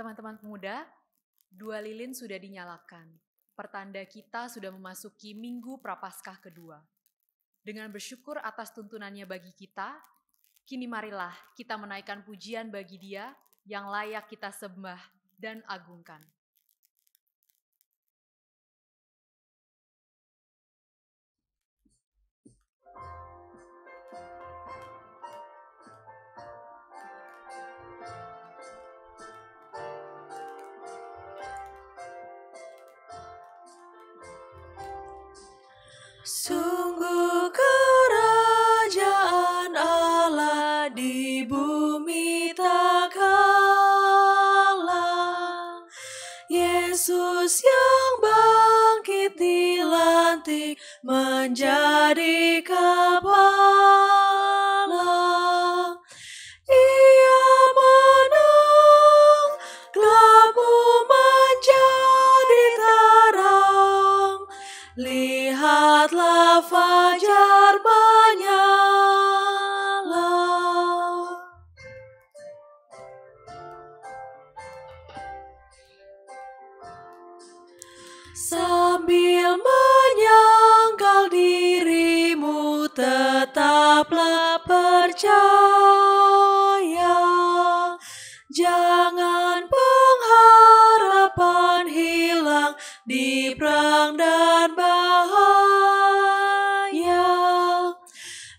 Teman-teman pemuda, 2 lilin sudah dinyalakan. Pertanda kita sudah memasuki Minggu Prapaskah kedua. Dengan bersyukur atas tuntunannya bagi kita, kini marilah kita menaikkan pujian bagi Dia yang layak kita sembah dan agungkan. Sungguh kerajaan Allah di bumi tak kalah. Yesus yang bangkit dilantik menjadi kepala. Ia menang, gelapmu menjadi terang. Lihatlah fajar menyala. Sambil menyangkal dirimu, tetaplah percaya. Jangan pengharapan hilang di perang dan bahaya.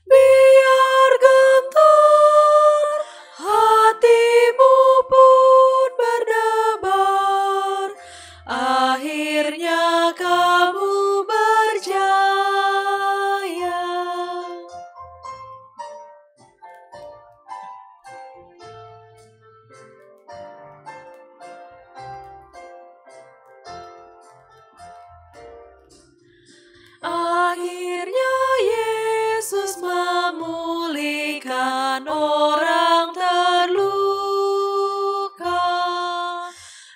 Biar gentar hatimu pun berdebar, akhirnya kamu berjaya. Akhirnya Yesus memulihkan orang terluka.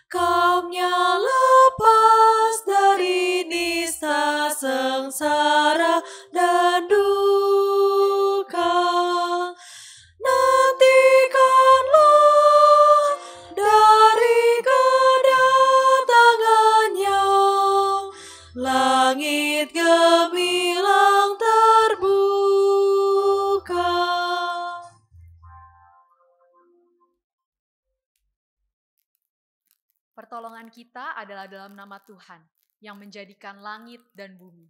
Kaumnya lepas dari nista, sengsara, dan duka. Nantikanlah dari kedatangannya, langit gemilang terbuka. Pertolongan kita adalah dalam nama Tuhan yang menjadikan langit dan bumi.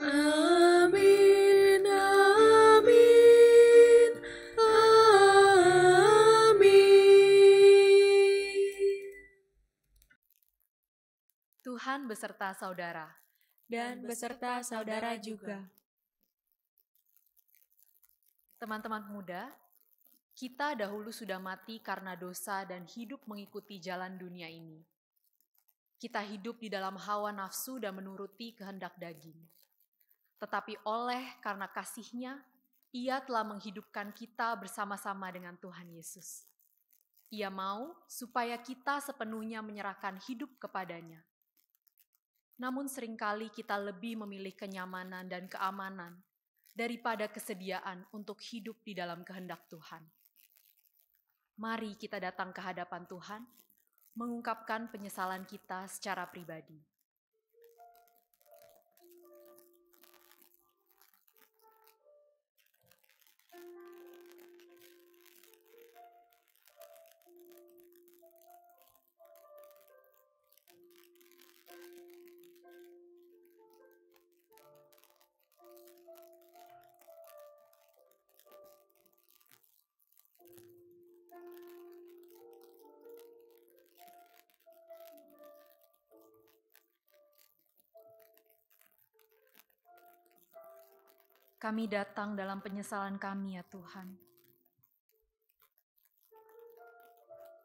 Amin, amin, amin. Tuhan beserta saudara. Dan beserta saudara juga. Teman-teman pemuda, kita dahulu sudah mati karena dosa dan hidup mengikuti jalan dunia ini. Kita hidup di dalam hawa nafsu dan menuruti kehendak daging. Tetapi karena kasih-Nya, Ia telah menghidupkan kita bersama-sama dengan Tuhan Yesus. Ia mau supaya kita sepenuhnya menyerahkan hidup kepada-Nya. Namun seringkali kita lebih memilih kenyamanan dan keamanan daripada kesediaan untuk hidup di dalam kehendak Tuhan. Mari kita datang ke hadapan Tuhan, mengungkapkan penyesalan kita secara pribadi. Kami datang dalam penyesalan kami, ya Tuhan.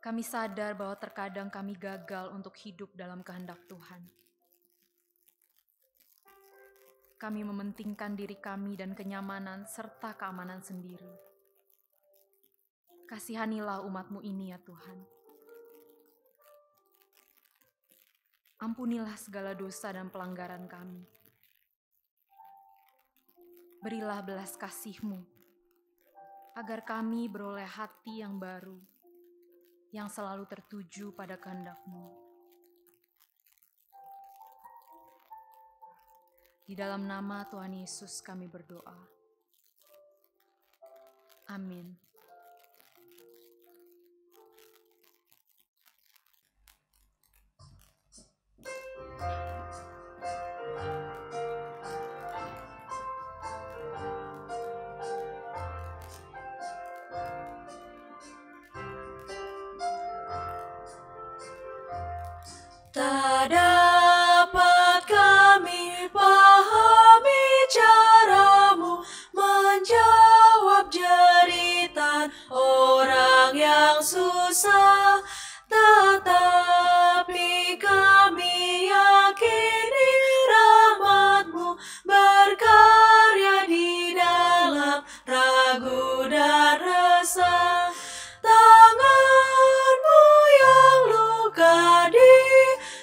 Kami sadar bahwa terkadang kami gagal untuk hidup dalam kehendak Tuhan. Kami mementingkan diri kami dan kenyamanan serta keamanan sendiri. Kasihanilah umat-Mu ini, ya Tuhan. Ampunilah segala dosa dan pelanggaran kami. Berilah belas kasih-Mu agar kami beroleh hati yang baru, yang selalu tertuju pada kehendak-Mu. Di dalam nama Tuhan Yesus kami berdoa. Amin. Tak dapat kami pahami cara-Mu menjawab jeritan orang yang susah, tetapi kami yakini rahmat-Mu berkarya di dalam ragu dan resah. Tangan-Mu yang luka di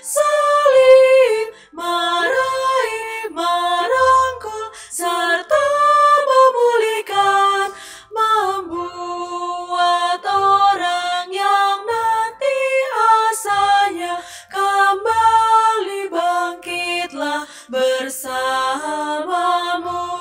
salib meraih, merangkul, serta memulihkan, membuat orang yang nanti asanya kembali bangkitlah bersama-Mu.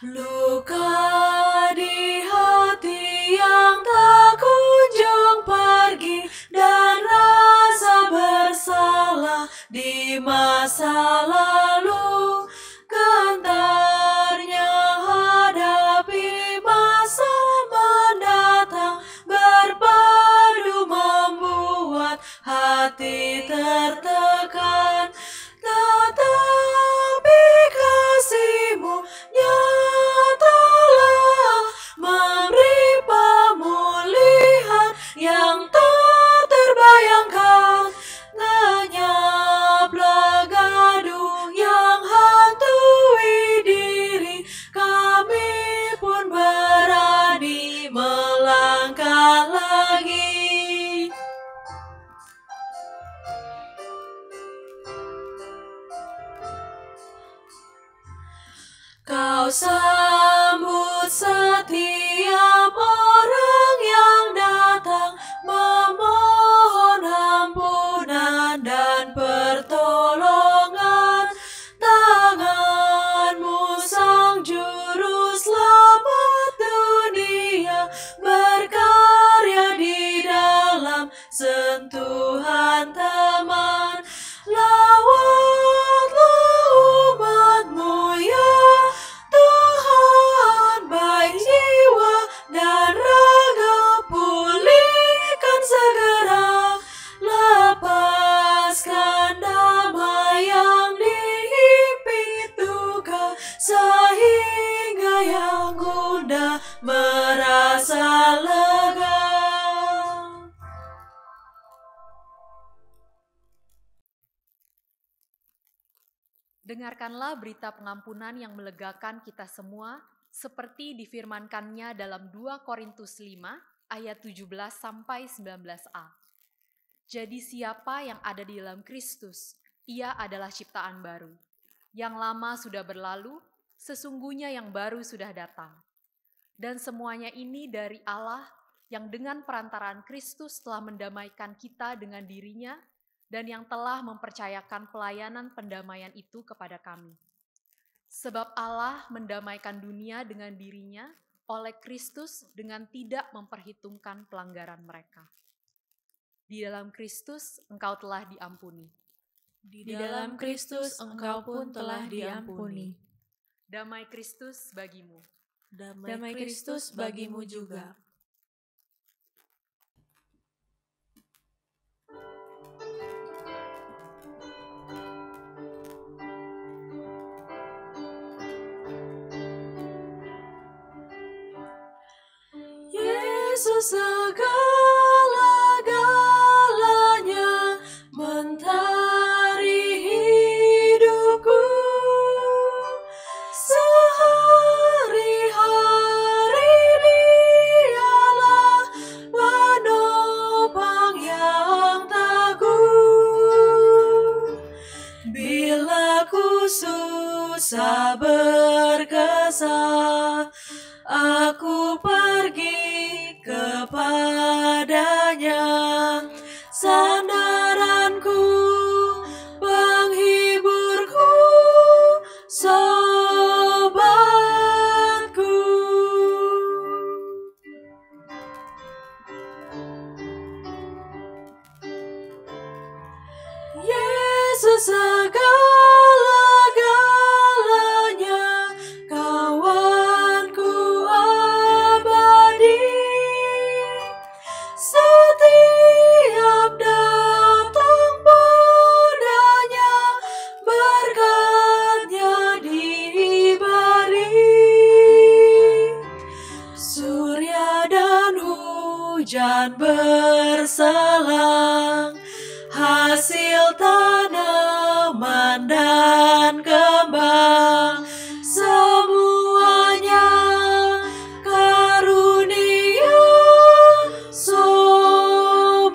Luka di hati yang tak kunjung pergi, dan rasa bersalah di masa lalu, gentarnya hadapi masa mendatang, berpadu membuat hati tertekan. Tetapi kasih-Mu nyatalah memberi pemulihan yang tak terbayangkan. Lenyaplah gaduh yang hantui diri, kami pun berani melangkah lagi. Kau sambut setiap orang yang datang memohon ampunan dan pertolongan. Tangan-Mu Sang Juru Selamat dunia berkarya di dalam sentuhan teman. Lawatlah umat-Mu ya Tuhan, baik jiwa dan raga pulihkan segera. Lepaskan damai yang dihimpit duka, sehingga yang gundah merasa lega. Dengarkanlah berita pengampunan yang melegakan kita semua, seperti difirmankannya dalam 2 Korintus 5 ayat 17-19a. Jadi siapa yang ada di dalam Kristus, ia adalah ciptaan baru. Yang lama sudah berlalu, sesungguhnya yang baru sudah datang. Dan semuanya ini dari Allah yang dengan perantaraan Kristus telah mendamaikan kita dengan dirinya, dan yang telah mempercayakan pelayanan pendamaian itu kepada kami. Sebab Allah mendamaikan dunia dengan dirinya oleh Kristus dengan tidak memperhitungkan pelanggaran mereka. Di dalam Kristus engkau telah diampuni. Di dalam Kristus engkau pun telah diampuni. Damai Kristus bagimu. Damai Kristus bagimu juga. Yesus segala-galanya, mentari hidupku. Sehari-hari Dialah penopang yang teguh. susah berkesah, aku pergi kepadanya, sandaranku, penghiburku, sobatku. Yesus segala-galanya, kawanku abadi, setiap datang padanya, berkatnya diberi. Surya dan hujan berselang, hasil tanaman dan kembang, semuanya karunia sobatku.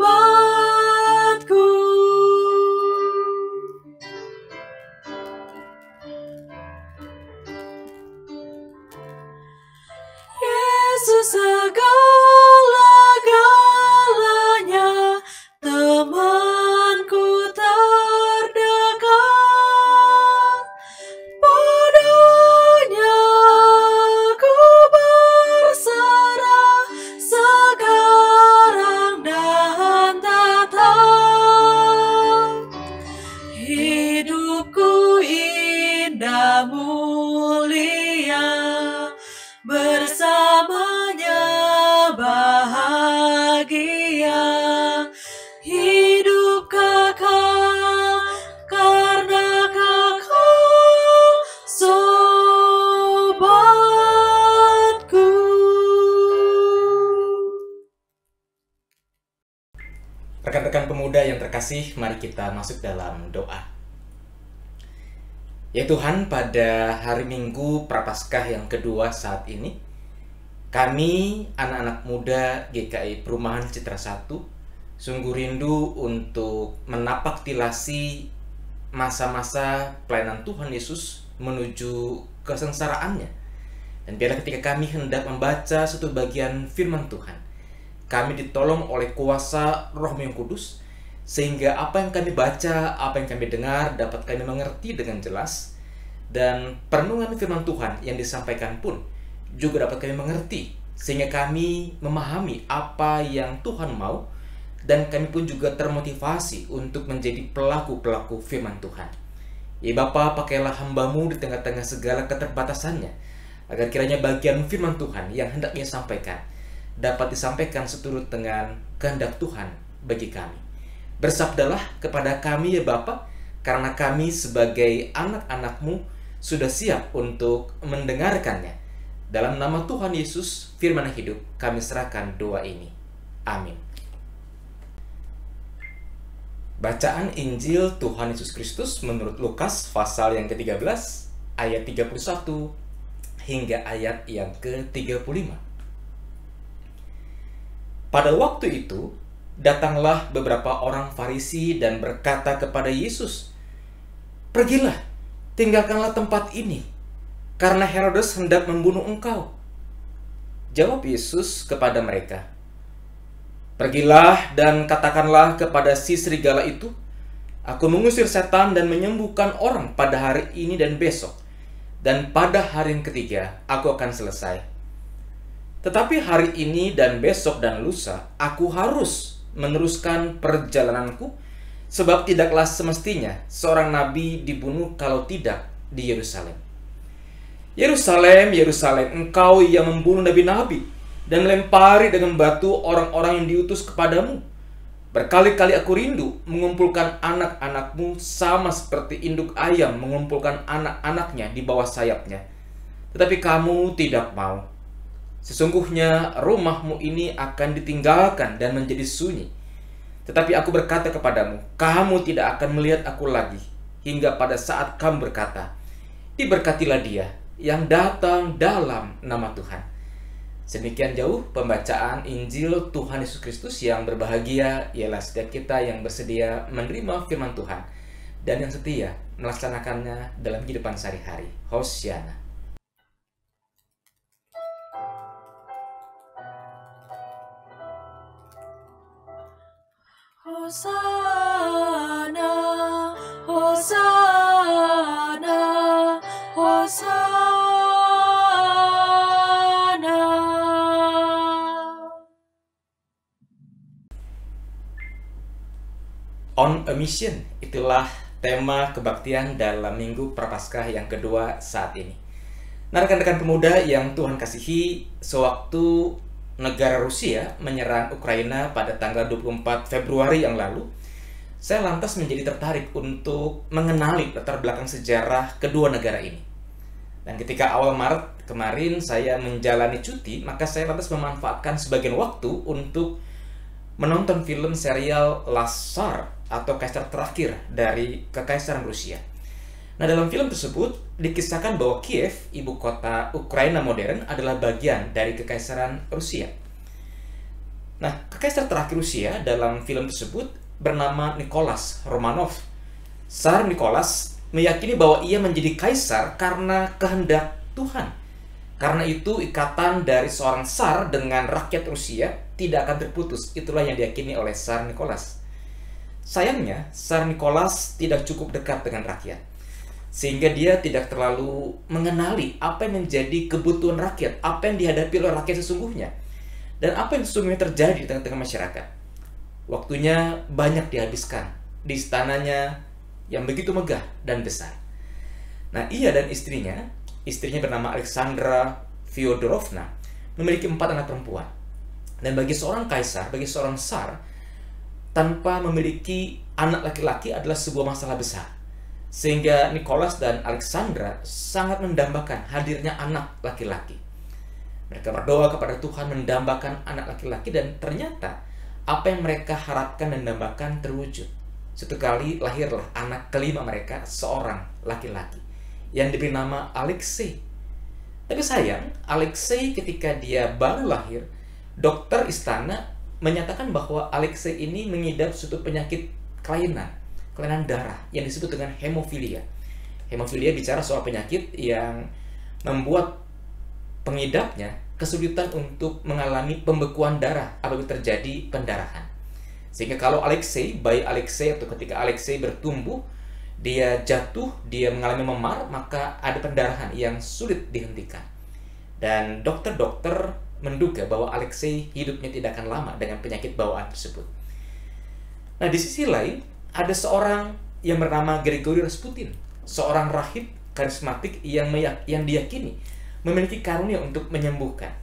Yesus segala-galanya, temanku terdekat, padanya aku berserah sekarang dan tetap. Hidupku indah mulia, bersamanya bahagia, hidup kekal karena Kakak sobatku. Rekan-rekan pemuda yang terkasih, mari kita masuk dalam doa. Ya Tuhan, pada hari Minggu Prapaskah yang kedua saat ini, kami anak-anak muda GKI Perumahan Citra 1 sungguh rindu untuk menapaktilasi masa-masa pelayanan Tuhan Yesus menuju kesengsaraannya. Dan biarlah ketika kami hendak membaca satu bagian firman Tuhan, kami ditolong oleh kuasa Roh yang Kudus, sehingga apa yang kami baca, apa yang kami dengar dapat kami mengerti dengan jelas, dan perenungan firman Tuhan yang disampaikan pun juga dapat kami mengerti, sehingga kami memahami apa yang Tuhan mau, dan kami pun juga termotivasi untuk menjadi pelaku-pelaku firman Tuhan. Ya Bapa, pakailah hamba-Mu di tengah-tengah segala keterbatasannya, agar kiranya bagian firman Tuhan yang hendak Ia sampaikan dapat disampaikan seturut dengan kehendak Tuhan bagi kami. Bersabdalah kepada kami ya Bapa, karena kami sebagai anak-anak-Mu sudah siap untuk mendengarkannya. Dalam nama Tuhan Yesus, firman hidup, kami serahkan doa ini. Amin. Bacaan Injil Tuhan Yesus Kristus menurut Lukas pasal yang ke-13 ayat 31 hingga ayat yang ke-35. Pada waktu itu, datanglah beberapa orang Farisi dan berkata kepada Yesus, "Pergilah, tinggalkanlah tempat ini, karena Herodes hendak membunuh engkau." Jawab Yesus kepada mereka, "Pergilah dan katakanlah kepada si serigala itu, aku mengusir setan dan menyembuhkan orang pada hari ini dan besok, dan pada hari yang ketiga aku akan selesai. Tetapi hari ini dan besok dan lusa, aku harus meneruskan perjalananku, sebab tidaklah semestinya seorang nabi dibunuh kalau tidak di Yerusalem. Yerusalem, Yerusalem, engkau yang membunuh nabi-nabi dan melempari dengan batu orang-orang yang diutus kepadamu. Berkali-kali aku rindu mengumpulkan anak-anakmu sama seperti induk ayam mengumpulkan anak-anaknya di bawah sayapnya. Tetapi kamu tidak mau. Sesungguhnya rumahmu ini akan ditinggalkan dan menjadi sunyi. Tetapi aku berkata kepadamu, kamu tidak akan melihat aku lagi, hingga pada saat kamu berkata, diberkatilah dia yang datang dalam nama Tuhan." Sedemikian jauh pembacaan Injil Tuhan Yesus Kristus. Yang berbahagia ialah setiap kita yang bersedia menerima firman Tuhan dan yang setia melaksanakannya dalam kehidupan sehari-hari. Hosiana. Hosana, Hosana, Hosana. On a Mission, itulah tema kebaktian dalam Minggu Prapaskah yang kedua saat ini. Nah, rekan-rekan pemuda yang Tuhan kasihi, sewaktu negara Rusia menyerang Ukraina pada tanggal 24 Februari yang lalu, saya lantas menjadi tertarik untuk mengenali latar belakang sejarah kedua negara ini. Dan ketika awal Maret kemarin saya menjalani cuti, maka saya lantas memanfaatkan sebagian waktu untuk menonton film serial Tsar atau Kaisar Terakhir dari Kekaisaran Rusia. Nah, dalam film tersebut dikisahkan bahwa Kiev, ibu kota Ukraina modern, adalah bagian dari Kekaisaran Rusia. Nah, Kekaisar terakhir Rusia dalam film tersebut bernama Nicholas Romanov. Tsar Nicholas meyakini bahwa ia menjadi kaisar karena kehendak Tuhan. Karena itu, ikatan dari seorang tsar dengan rakyat Rusia tidak akan terputus. Itulah yang diyakini oleh Tsar Nicholas. Sayangnya, Tsar Nicholas tidak cukup dekat dengan rakyat, sehingga dia tidak terlalu mengenali apa yang menjadi kebutuhan rakyat, apa yang dihadapi oleh rakyat sesungguhnya, dan apa yang sesungguhnya terjadi di tengah-tengah masyarakat. Waktunya banyak dihabiskan di istananya yang begitu megah dan besar. Nah, ia dan istrinya bernama Alexandra Fyodorovna, memiliki 4 anak perempuan. Dan bagi seorang kaisar, bagi seorang tsar, tanpa memiliki anak laki-laki adalah sebuah masalah besar. Sehingga Nicholas dan Alexandra sangat mendambakan hadirnya anak laki-laki. Mereka berdoa kepada Tuhan mendambakan anak laki-laki, dan ternyata apa yang mereka harapkan dan dambakan terwujud. Suatu kali lahirlah anak kelima mereka, seorang laki-laki yang diberi nama Alexei. Tapi sayang, Alexei ketika dia baru lahir, dokter istana menyatakan bahwa Alexei ini mengidap suatu penyakit kelainan darah yang disebut dengan hemofilia. Hemofilia bicara soal penyakit yang membuat pengidapnya kesulitan untuk mengalami pembekuan darah apabila terjadi pendarahan. Sehingga kalau bayi Alexei atau ketika Alexei bertumbuh, dia jatuh, dia mengalami memar, maka ada pendarahan yang sulit dihentikan. Dan dokter-dokter menduga bahwa Alexei hidupnya tidak akan lama dengan penyakit bawaan tersebut. Nah, di sisi lain, ada seorang yang bernama Grigori Rasputin, seorang rahib karismatik yang diyakini memiliki karunia untuk menyembuhkan.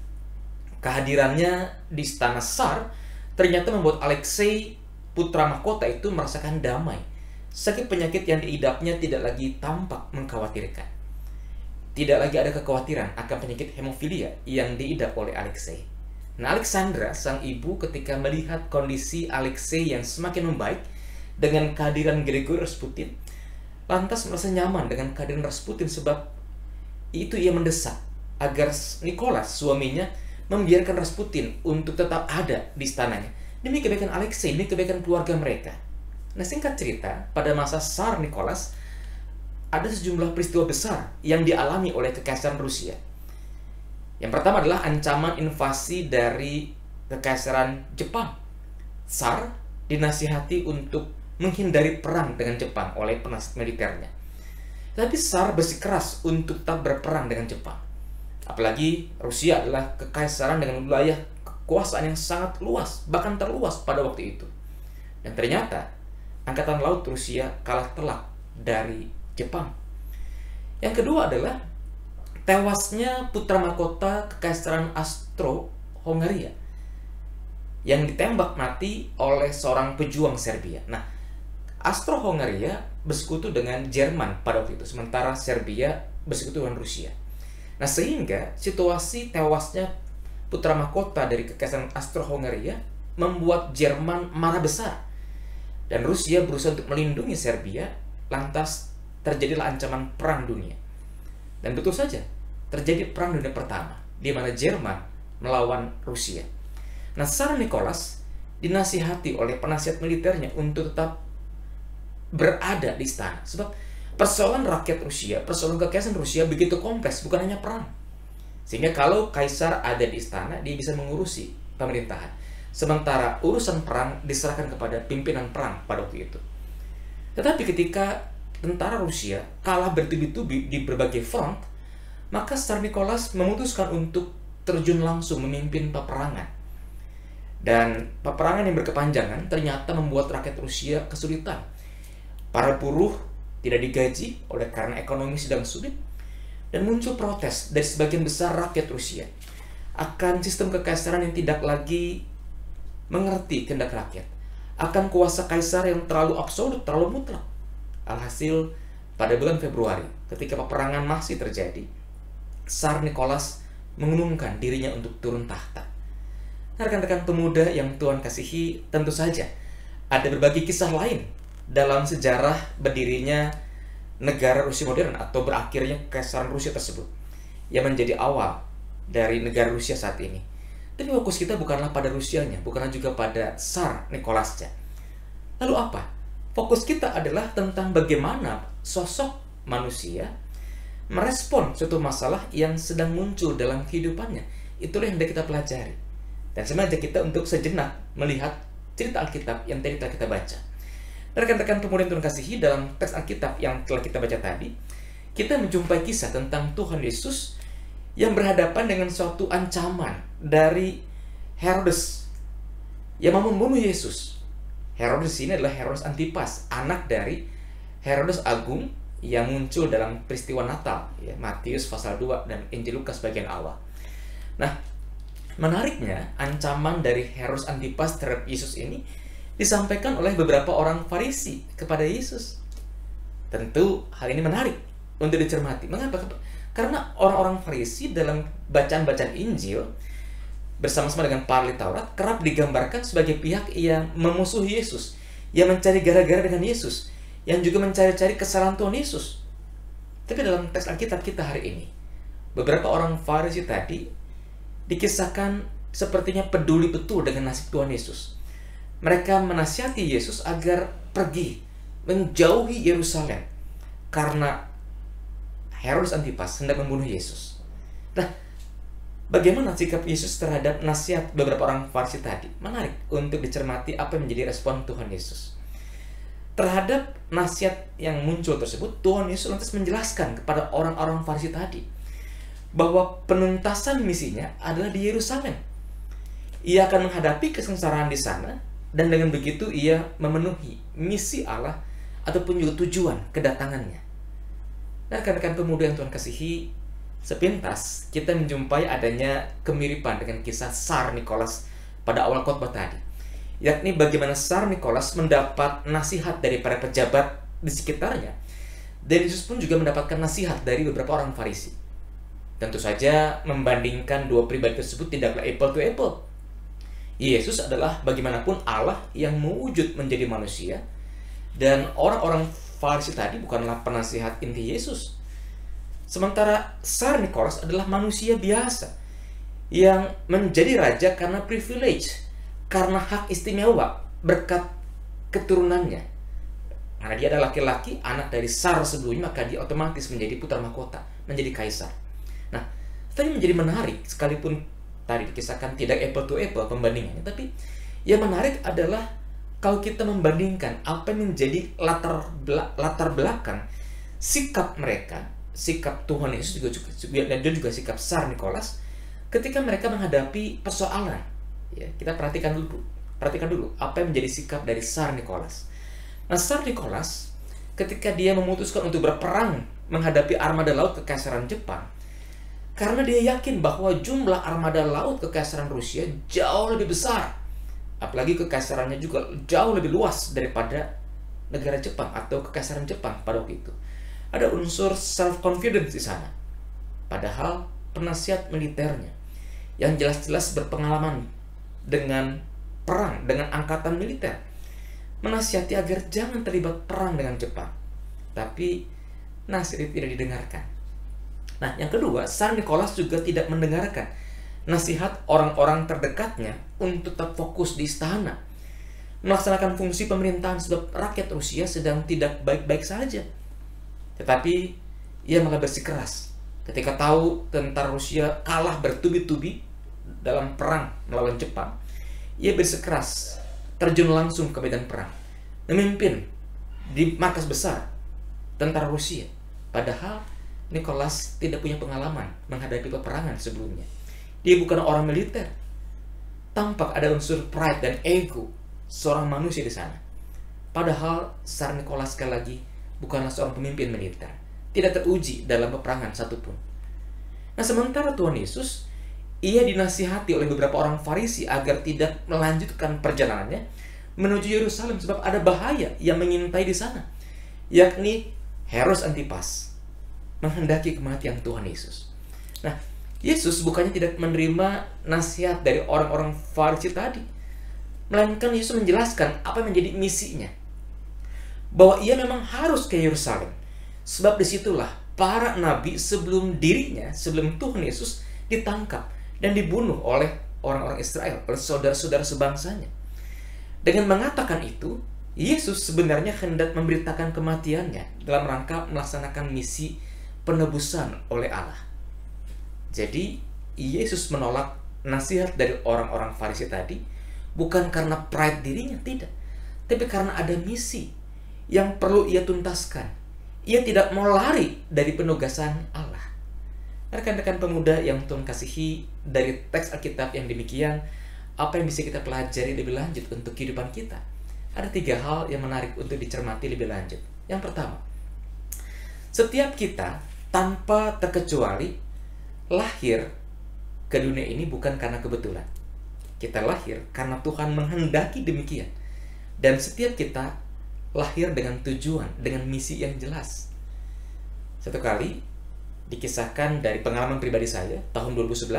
Kehadirannya di istana Tsar ternyata membuat Alexei, putra mahkota itu, merasakan damai. Sakit penyakit yang diidapnya tidak lagi tampak mengkhawatirkan. Tidak lagi ada kekhawatiran akan penyakit hemofilia yang diidap oleh Alexei. Nah, Alexandra, sang ibu, ketika melihat kondisi Alexei yang semakin membaik dengan kehadiran Grigori Rasputin, lantas merasa nyaman dengan kehadiran Rasputin, sebab itu ia mendesak agar Nicholas, suaminya, membiarkan Rasputin untuk tetap ada di istananya. Demi kebaikan Alexei, demi kebaikan keluarga mereka. Nah, singkat cerita, pada masa Tsar Nicholas, ada sejumlah peristiwa besar yang dialami oleh Kekaisaran Rusia. Yang pertama adalah ancaman invasi dari Kekaisaran Jepang. Tsar dinasihati untuk menghindari perang dengan Jepang oleh penasihat militernya. Tapi Tsar bersikeras untuk tetap berperang dengan Jepang. Apalagi Rusia adalah kekaisaran dengan wilayah kekuasaan yang sangat luas, bahkan terluas pada waktu itu. Dan ternyata Angkatan Laut Rusia kalah telak dari Jepang. Yang kedua adalah tewasnya putra mahkota Kekaisaran Austro-Hongaria yang ditembak mati oleh seorang pejuang Serbia. Nah, Austro-Hongaria bersekutu dengan Jerman pada waktu itu, sementara Serbia bersekutu dengan Rusia. Nah, sehingga situasi tewasnya putra mahkota dari Kekaisaran Austro-Hongaria membuat Jerman marah besar. Dan Rusia berusaha untuk melindungi Serbia, lantas terjadilah ancaman perang dunia. Dan betul saja, terjadi perang dunia pertama, di mana Jerman melawan Rusia. Nah, Tsar Nicholas dinasihati oleh penasihat militernya untuk tetap berada di istana. Sebab persoalan rakyat Rusia, persoalan kekaisaran Rusia begitu kompleks, bukan hanya perang. Sehingga kalau kaisar ada di istana, dia bisa mengurusi pemerintahan. Sementara urusan perang diserahkan kepada pimpinan perang pada waktu itu. Tetapi ketika tentara Rusia kalah bertubi-tubi di berbagai front, maka Tsar Nicholas memutuskan untuk terjun langsung memimpin peperangan. Dan peperangan yang berkepanjangan ternyata membuat rakyat Rusia kesulitan. Para buruh tidak digaji oleh karena ekonomi sedang sulit, dan muncul protes dari sebagian besar rakyat Rusia akan sistem kekaisaran yang tidak lagi mengerti kehendak rakyat, akan kuasa kaisar yang terlalu absolut, terlalu mutlak. Alhasil, pada bulan Februari, ketika peperangan masih terjadi, Tsar Nicholas mengumumkan dirinya untuk turun tahta. Rekan-rekan pemuda yang Tuhan kasihi, tentu saja ada berbagai kisah lain dalam sejarah berdirinya negara Rusia modern atau berakhirnya kekaisaran Rusia tersebut, yang menjadi awal dari negara Rusia saat ini. Tapi fokus kita bukanlah pada Rusianya, bukanlah juga pada Tsar Nicholasnya. Lalu apa? Fokus kita adalah tentang bagaimana sosok manusia merespon suatu masalah yang sedang muncul dalam kehidupannya. Itulah yang hendak kita pelajari. Dan saya mengajak kita untuk sejenak melihat cerita Alkitab yang tadi telah kita baca. Rekan-rekan pemuda yang Tuhan kasihi, dalam teks Alkitab yang telah kita baca tadi, kita menjumpai kisah tentang Tuhan Yesus yang berhadapan dengan suatu ancaman dari Herodes yang mau membunuh Yesus. Herodes ini adalah Herodes Antipas, anak dari Herodes Agung yang muncul dalam peristiwa Natal, ya, Matius pasal 2 dan Injil Lukas bagian awal. Nah, menariknya, ancaman dari Herodes Antipas terhadap Yesus ini disampaikan oleh beberapa orang Farisi kepada Yesus. Tentu hal ini menarik untuk dicermati. Mengapa? Karena orang-orang Farisi dalam bacaan-bacaan Injil bersama-sama dengan para ahli Taurat kerap digambarkan sebagai pihak yang memusuhi Yesus, yang mencari gara-gara dengan Yesus, yang juga mencari-cari kesalahan Tuhan Yesus. Tapi dalam teks Alkitab kita hari ini, beberapa orang Farisi tadi dikisahkan sepertinya peduli betul dengan nasib Tuhan Yesus. Mereka menasihati Yesus agar pergi menjauhi Yerusalem karena Herodes Antipas hendak membunuh Yesus. Nah, bagaimana sikap Yesus terhadap nasihat beberapa orang Farisi tadi? Menarik untuk dicermati apa yang menjadi respon Tuhan Yesus. Terhadap nasihat yang muncul tersebut, Tuhan Yesus lantas menjelaskan kepada orang-orang Farisi tadi bahwa penuntasan misinya adalah di Yerusalem. Ia akan menghadapi kesengsaraan di sana, dan dengan begitu ia memenuhi misi Allah ataupun juga tujuan kedatangannya. Nah, rekan-rekan pemuda yang Tuhan kasihi, sepintas kita menjumpai adanya kemiripan dengan kisah Tsar Nicholas pada awal khotbah tadi, yakni bagaimana Tsar Nicholas mendapat nasihat dari para pejabat di sekitarnya, dan Yesus pun juga mendapatkan nasihat dari beberapa orang Farisi. Tentu saja membandingkan dua pribadi tersebut tidaklah apple to apple. Yesus adalah bagaimanapun Allah yang mewujud menjadi manusia, dan orang-orang Farisi tadi bukanlah penasihat inti Yesus. Sementara Tsar Nicholas adalah manusia biasa yang menjadi raja karena privilege, karena hak istimewa berkat keturunannya. Karena dia adalah laki-laki, anak dari Tsar sebelumnya, maka dia otomatis menjadi putra mahkota, menjadi kaisar. Nah, tadi menjadi menarik, sekalipun tadi dikisahkan tidak apple to apple pembandingannya, tapi yang menarik adalah kalau kita membandingkan apa yang menjadi latar belakang sikap mereka, sikap Tuhan Yesus dan juga sikap Tsar Nicholas ketika mereka menghadapi persoalan. Ya, kita perhatikan dulu apa yang menjadi sikap dari Tsar Nicholas. Nah, Tsar Nicholas ketika dia memutuskan untuk berperang menghadapi armada laut kekaisaran Jepang, karena dia yakin bahwa jumlah armada laut kekaisaran Rusia jauh lebih besar. Apalagi kekaisarannya juga jauh lebih luas daripada negara Jepang atau kekaisaran Jepang pada waktu itu. Ada unsur self-confidence di sana. Padahal penasihat militernya yang jelas-jelas berpengalaman dengan perang, dengan angkatan militer, menasihati agar jangan terlibat perang dengan Jepang. Tapi nasihat itu tidak didengarkan. Nah, yang kedua, Tsar Nicholas juga tidak mendengarkan nasihat orang-orang terdekatnya untuk tetap fokus di istana. melaksanakan fungsi pemerintahan sebab rakyat Rusia sedang tidak baik-baik saja. Tetapi ia malah bersikeras ketika tahu tentara Rusia kalah bertubi-tubi dalam perang melawan Jepang. Ia bersikeras terjun langsung ke medan perang, memimpin di markas besar tentara Rusia. Padahal Nicholas tidak punya pengalaman menghadapi peperangan sebelumnya. Dia bukan orang militer. Tampak ada unsur pride dan ego seorang manusia di sana. Padahal Tsar Nicholas sekali lagi bukanlah seorang pemimpin militer, tidak teruji dalam peperangan satupun. Nah, sementara Tuhan Yesus, ia dinasihati oleh beberapa orang Farisi agar tidak melanjutkan perjalanannya menuju Yerusalem sebab ada bahaya yang mengintai di sana, yakni Herodes Antipas menghendaki kematian Tuhan Yesus. Nah, Yesus bukannya tidak menerima nasihat dari orang-orang Farisi tadi, melainkan Yesus menjelaskan apa yang menjadi misinya, bahwa ia memang harus ke Yerusalem, sebab disitulah para nabi sebelum dirinya, sebelum Tuhan Yesus ditangkap dan dibunuh oleh orang-orang Israel, oleh saudara-saudara sebangsanya. Dengan mengatakan itu, Yesus sebenarnya hendak memberitakan kematiannya dalam rangka melaksanakan misi penebusan oleh Allah. Jadi, Yesus menolak nasihat dari orang-orang Farisi tadi bukan karena pride dirinya, tidak, tapi karena ada misi yang perlu ia tuntaskan. Ia tidak mau lari dari penugasan Allah. Rekan-rekan pemuda yang Tuhan kasihi, dari teks Alkitab yang demikian, apa yang bisa kita pelajari lebih lanjut untuk kehidupan kita? Ada 3 hal yang menarik untuk dicermati lebih lanjut. Yang pertama, setiap kita tanpa terkecuali lahir ke dunia ini bukan karena kebetulan. Kita lahir karena Tuhan menghendaki demikian. Dan setiap kita lahir dengan tujuan, dengan misi yang jelas. Satu kali dikisahkan dari pengalaman pribadi saya, tahun 2011,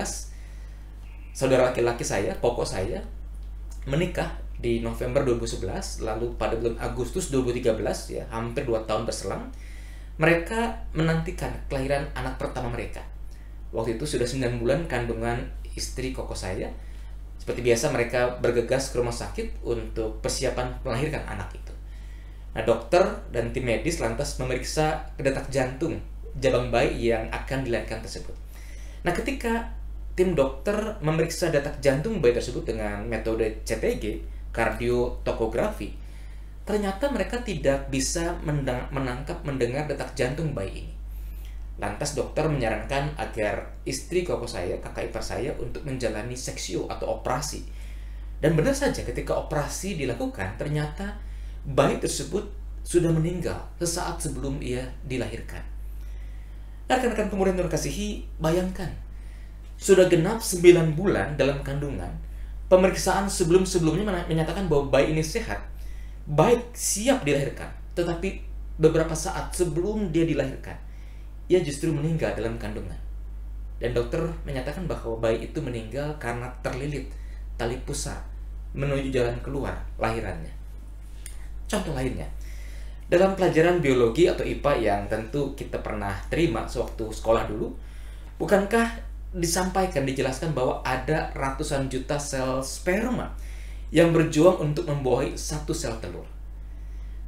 saudara laki-laki saya, koko saya, menikah di November 2011, lalu pada bulan Agustus 2013, ya, hampir 2 tahun berselang, mereka menantikan kelahiran anak pertama mereka. Waktu itu sudah 9 bulan kandungan istri koko saya. Seperti biasa mereka bergegas ke rumah sakit untuk persiapan melahirkan anak itu. Nah, dokter dan tim medis lantas memeriksa detak jantung jabang bayi yang akan dilahirkan tersebut. Nah, ketika tim dokter memeriksa detak jantung bayi tersebut dengan metode CTG, kardiotokografi, ternyata mereka tidak bisa mendengar detak jantung bayi ini. Lantas dokter menyarankan agar istri koko saya, kakak ipar saya, untuk menjalani seksio atau operasi. Dan benar saja ketika operasi dilakukan, ternyata bayi tersebut sudah meninggal sesaat sebelum ia dilahirkan. Nah, rekan-rekan pemuda yang terkasihi, bayangkan, sudah genap 9 bulan dalam kandungan, pemeriksaan sebelum-sebelumnya menyatakan bahwa bayi ini sehat, baik, siap dilahirkan. Tetapi beberapa saat sebelum dia dilahirkan, ia justru meninggal dalam kandungan. Dan dokter menyatakan bahwa bayi itu meninggal karena terlilit tali pusar menuju jalan keluar lahirannya. Contoh lainnya, dalam pelajaran biologi atau IPA yang tentu kita pernah terima sewaktu sekolah dulu, bukankah disampaikan, dijelaskan bahwa ada ratusan juta sel sperma yang berjuang untuk membuahi 1 sel telur.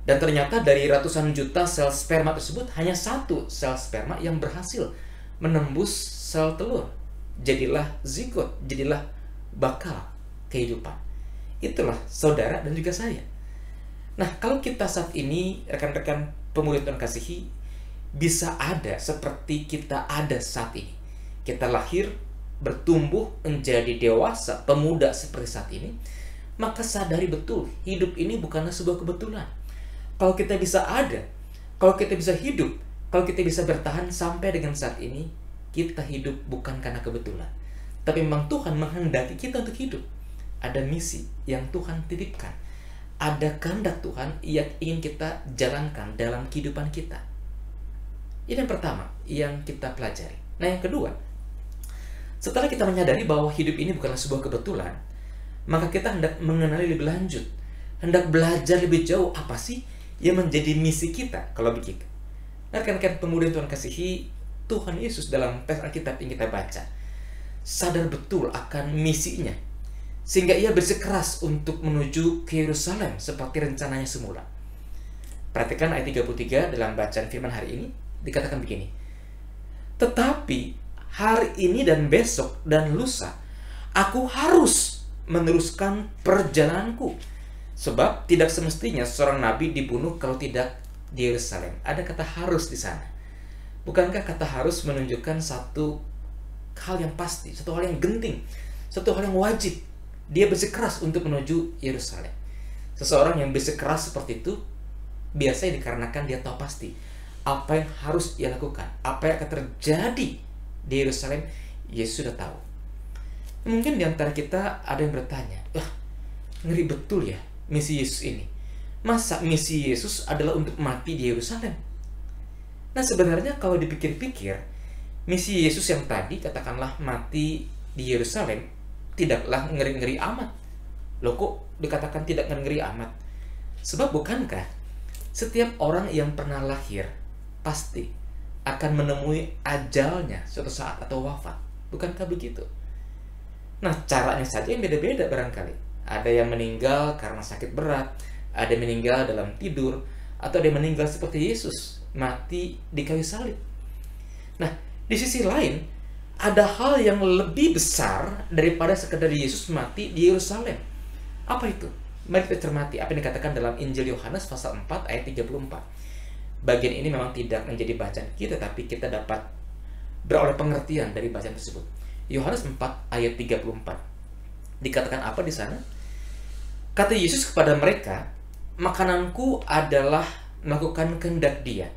Dan ternyata dari ratusan juta sel sperma tersebut, hanya 1 sel sperma yang berhasil menembus sel telur. Jadilah zigot, jadilah bakal kehidupan. Itulah saudara dan juga saya. Nah, kalau kita saat ini, rekan-rekan pemuda Tuhan kasihi, bisa ada seperti kita ada saat ini. Kita lahir, bertumbuh, menjadi dewasa, pemuda seperti saat ini, maka sadari betul, hidup ini bukanlah sebuah kebetulan. Kalau kita bisa ada, kalau kita bisa hidup, kalau kita bisa bertahan sampai dengan saat ini, kita hidup bukan karena kebetulan. Tapi memang Tuhan menghendaki kita untuk hidup. Ada misi yang Tuhan titipkan. Ada kehendak Tuhan yang ingin kita jalankan dalam kehidupan kita. Ini yang pertama yang kita pelajari. Nah, yang kedua, setelah kita menyadari bahwa hidup ini bukanlah sebuah kebetulan, maka kita hendak mengenali lebih lanjut, hendak belajar lebih jauh apa sih yang menjadi misi kita kalau begitu. Nah, rekan-rekan pemuda yang Tuhan kasihi, Tuhan Yesus dalam teks Alkitab yang kita baca sadar betul akan misinya, sehingga ia bersikeras untuk menuju ke Yerusalem seperti rencananya semula. Perhatikan ayat 33 dalam bacaan firman hari ini, dikatakan begini. Tetapi hari ini dan besok dan lusa, aku harus meneruskan perjalananku. Sebab tidak semestinya seorang nabi dibunuh kalau tidak di Yerusalem. Ada kata harus di sana. Bukankah kata harus menunjukkan satu hal yang pasti, satu hal yang genting, satu hal yang wajib? Dia bersikeras untuk menuju Yerusalem. Seseorang yang bersikeras seperti itu biasanya dikarenakan dia tahu pasti apa yang harus ia lakukan, apa yang akan terjadi di Yerusalem. Yesus sudah tahu. Mungkin di antara kita ada yang bertanya, ngeri betul ya misi Yesus ini. Masa misi Yesus adalah untuk mati di Yerusalem? Nah, sebenarnya kalau dipikir-pikir, misi Yesus yang tadi katakanlah mati di Yerusalem tidaklah ngeri-ngeri amat. Loh, kok dikatakan tidak ngeri-ngeri amat? Sebab bukankah setiap orang yang pernah lahir pasti akan menemui ajalnya suatu saat atau wafat? Bukankah begitu? Nah, caranya saja yang beda-beda barangkali. Ada yang meninggal karena sakit berat, ada yang meninggal dalam tidur, atau ada yang meninggal seperti Yesus, mati di kayu salib. Nah, di sisi lain, ada hal yang lebih besar daripada sekedar Yesus mati di Yerusalem. Apa itu? Mari kita cermati apa yang dikatakan dalam Injil Yohanes pasal 4 ayat 34. Bagian ini memang tidak menjadi bacaan kita, tapi kita dapat beroleh pengertian dari bacaan tersebut. Yohanes 4 ayat 34. Dikatakan apa di sana? Kata Yesus kepada mereka, makananku adalah melakukan kehendak Dia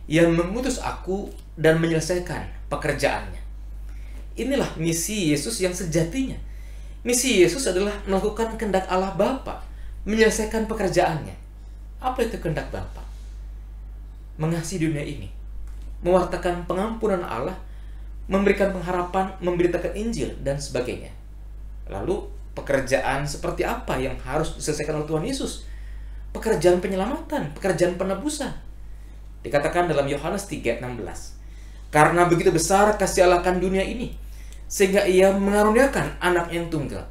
yang mengutus aku dan menyelesaikan pekerjaannya. Inilah misi Yesus yang sejatinya. Misi Yesus adalah melakukan kehendak Allah Bapa, menyelesaikan pekerjaannya. Apa itu kehendak Bapa? Mengasihi dunia ini, mewartakan pengampunan Allah, memberikan pengharapan, memberitakan Injil, dan sebagainya. Lalu, pekerjaan seperti apa yang harus diselesaikan oleh Tuhan Yesus? Pekerjaan penyelamatan, pekerjaan penebusan. Dikatakan dalam Yohanes 3:16. Karena begitu besar kasih Allah akan dunia ini, sehingga Ia mengaruniakan anak yang tunggal,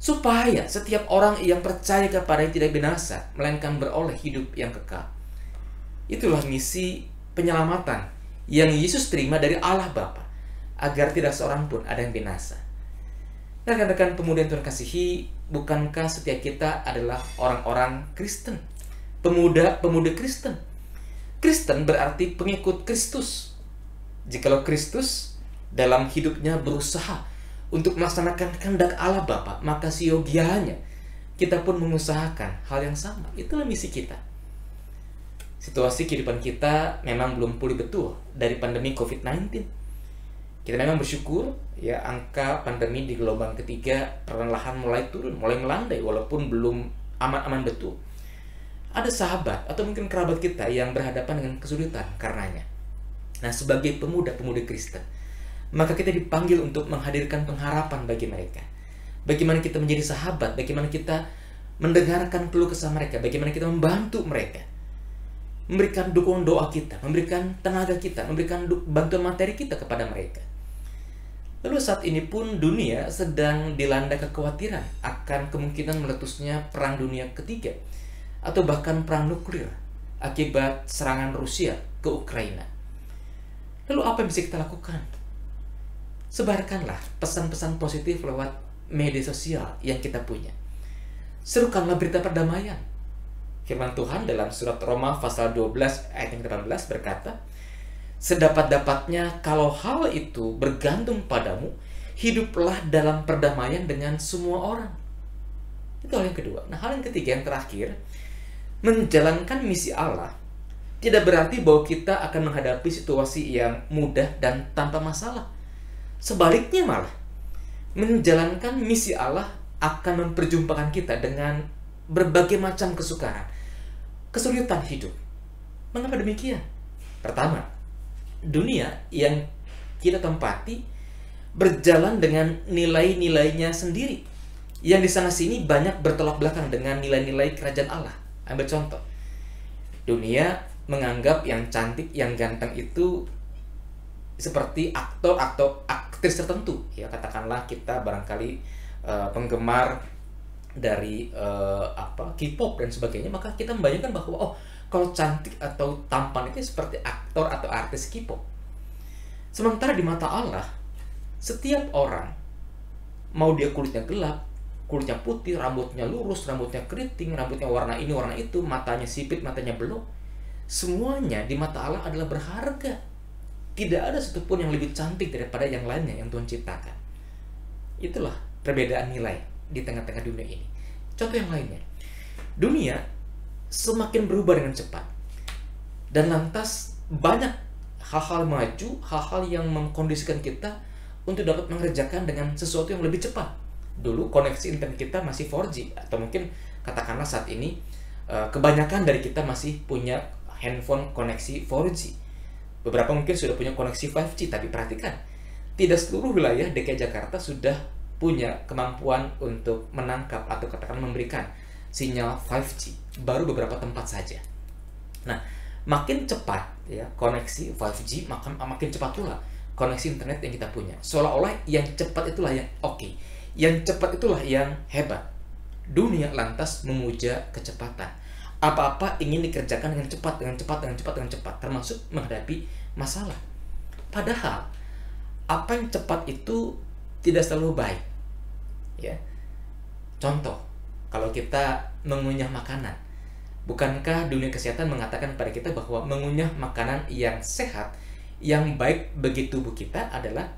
supaya setiap orang yang percaya kepada-Nya tidak binasa, melainkan beroleh hidup yang kekal. Itulah misi penyelamatan yang Yesus terima dari Allah Bapa, agar tidak seorang pun ada yang binasa. Nah, rekan-rekan pemuda yang Tuhan kasihi, bukankah setiap kita adalah orang-orang Kristen? Pemuda-pemudi Kristen. Kristen berarti pengikut Kristus. Jikalau Kristus dalam hidupnya berusaha untuk melaksanakan kehendak Allah Bapa, maka siogianya kita pun mengusahakan hal yang sama. Itulah misi kita. Situasi kehidupan kita memang belum pulih betul dari pandemi COVID-19. Kita memang bersyukur ya, angka pandemi di gelombang ketiga perlahan mulai turun, mulai melandai walaupun belum aman-aman betul. Ada sahabat atau mungkin kerabat kita yang berhadapan dengan kesulitan karenanya. Nah, sebagai pemuda-pemudi Kristen, maka kita dipanggil untuk menghadirkan pengharapan bagi mereka. Bagaimana kita menjadi sahabat, bagaimana kita mendengarkan keluh kesah mereka, bagaimana kita membantu mereka, memberikan dukungan doa kita, memberikan tenaga kita, memberikan bantuan materi kita kepada mereka. Lalu saat ini pun dunia sedang dilanda kekhawatiran akan kemungkinan meletusnya perang dunia ketiga atau bahkan perang nuklir akibat serangan Rusia ke Ukraina. Lalu apa yang bisa kita lakukan? Sebarkanlah pesan-pesan positif lewat media sosial yang kita punya. Serukanlah berita perdamaian. Firman Tuhan dalam surat Roma pasal 12 ayat yang 18 berkata, sedapat-dapatnya kalau hal itu bergantung padamu, hiduplah dalam perdamaian dengan semua orang. Itu hal yang kedua. Nah, hal yang ketiga, yang terakhir, menjalankan misi Allah tidak berarti bahwa kita akan menghadapi situasi yang mudah dan tanpa masalah. Sebaliknya malah, menjalankan misi Allah akan memperjumpakan kita dengan berbagai macam kesukaran, kesulitan hidup. Mengapa demikian? Pertama, dunia yang kita tempati berjalan dengan nilai-nilainya sendiri, yang di sana sini banyak bertolak belakang dengan nilai-nilai kerajaan Allah. Ambil contoh, dunia menganggap yang cantik, yang ganteng itu seperti aktor atau aktris tertentu. Ya, katakanlah kita barangkali penggemar dari K-pop dan sebagainya, maka kita membayangkan bahwa oh, kalau cantik atau tampan itu seperti aktor atau artis K-pop. Sementara di mata Allah, setiap orang, mau dia kulitnya gelap, kulitnya putih, rambutnya lurus, rambutnya keriting, rambutnya warna ini, warna itu, matanya sipit, matanya belok, semuanya di mata Allah adalah berharga. Tidak ada satupun yang lebih cantik daripada yang lainnya yang Tuhan ciptakan. Itulah perbedaan nilai di tengah-tengah dunia ini. Contoh yang lainnya, dunia semakin berubah dengan cepat, dan lantas banyak hal-hal maju, hal-hal yang mengkondisikan kita untuk dapat mengerjakan dengan sesuatu yang lebih cepat. Dulu koneksi internet kita masih 4G, atau mungkin katakanlah saat ini kebanyakan dari kita masih punya handphone koneksi 4G. Beberapa mungkin sudah punya koneksi 5G, tapi perhatikan, tidak seluruh wilayah DKI Jakarta sudah punya kemampuan untuk menangkap atau katakan memberikan sinyal 5G. Baru beberapa tempat saja. Nah, makin cepat ya koneksi 5G, makin cepat pula koneksi internet yang kita punya. Seolah-olah yang cepat itulah yang oke. Yang cepat itulah yang hebat. Dunia lantas memuja kecepatan. Apa-apa ingin dikerjakan dengan cepat, dengan cepat, dengan cepat, dengan cepat, termasuk menghadapi masalah. Padahal apa yang cepat itu tidak selalu baik. Ya. Contoh, kalau kita mengunyah makanan, bukankah dunia kesehatan mengatakan pada kita bahwa mengunyah makanan yang sehat, yang baik bagi tubuh kita adalah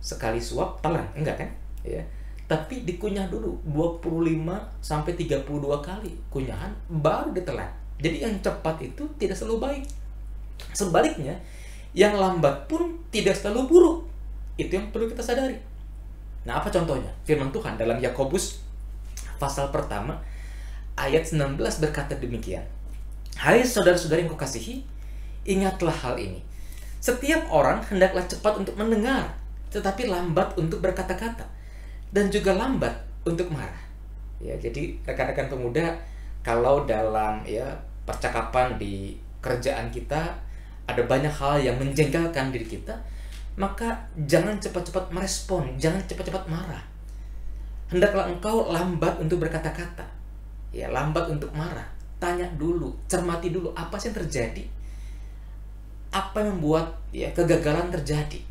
sekali suap telan, enggak kan? Ya. Tapi dikunyah dulu 25 sampai 32 kali kunyahan baru ditelan. Jadi yang cepat itu tidak selalu baik. Sebaliknya, yang lambat pun tidak selalu buruk. Itu yang perlu kita sadari. Nah, apa contohnya? Firman Tuhan dalam Yakobus pasal pertama ayat 19 berkata demikian. Hai saudara-saudara yang kukasihi, ingatlah hal ini. Setiap orang hendaklah cepat untuk mendengar, tetapi lambat untuk berkata-kata, dan juga lambat untuk marah. Ya, jadi rekan-rekan pemuda, kalau dalam percakapan di kerjaan kita ada banyak hal yang menjengkelkan diri kita, maka jangan cepat-cepat merespon, jangan cepat-cepat marah. Hendaklah engkau lambat untuk berkata-kata, ya, lambat untuk marah. Tanya dulu, cermati dulu apa sih yang terjadi, apa yang membuat kegagalan terjadi.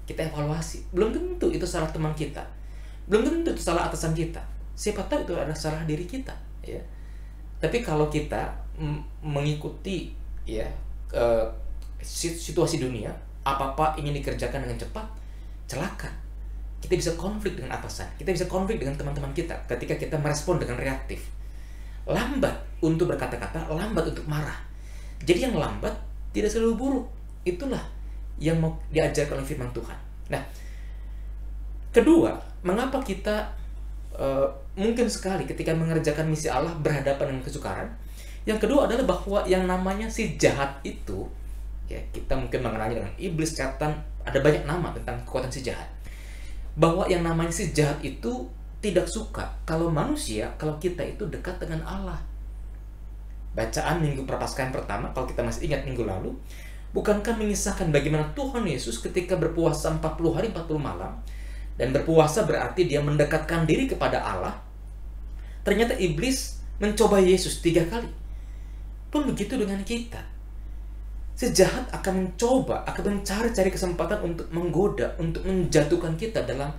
Kita evaluasi. Belum tentu itu salah teman kita, belum tentu itu salah atasan kita. Siapa tahu itu adalah salah diri kita. Ya. Tapi kalau kita mengikuti situasi dunia, apa-apa ingin dikerjakan dengan cepat, celaka. Kita bisa konflik dengan atasan, kita bisa konflik dengan teman-teman kita ketika kita merespon dengan reaktif. Lambat untuk berkata-kata, lambat untuk marah. Jadi yang lambat tidak selalu buruk. Itulah yang mau diajarkan oleh firman Tuhan. Nah, kedua, mengapa kita mungkin sekali ketika mengerjakan misi Allah berhadapan dengan kesukaran? Yang kedua adalah bahwa yang namanya si jahat itu, ya, kita mungkin mengenalnya dengan iblis, setan, ada banyak nama tentang kekuatan si jahat. Bahwa yang namanya si jahat itu tidak suka kalau kita itu dekat dengan Allah. Bacaan minggu Prapaskah pertama, kalau kita masih ingat minggu lalu, bukankah mengisahkan bagaimana Tuhan Yesus ketika berpuasa 40 hari 40 malam, dan berpuasa berarti dia mendekatkan diri kepada Allah. Ternyata iblis mencoba Yesus 3 kali. Pun begitu dengan kita. Si jahat akan mencoba, akan mencari-cari kesempatan untuk menggoda, untuk menjatuhkan kita dalam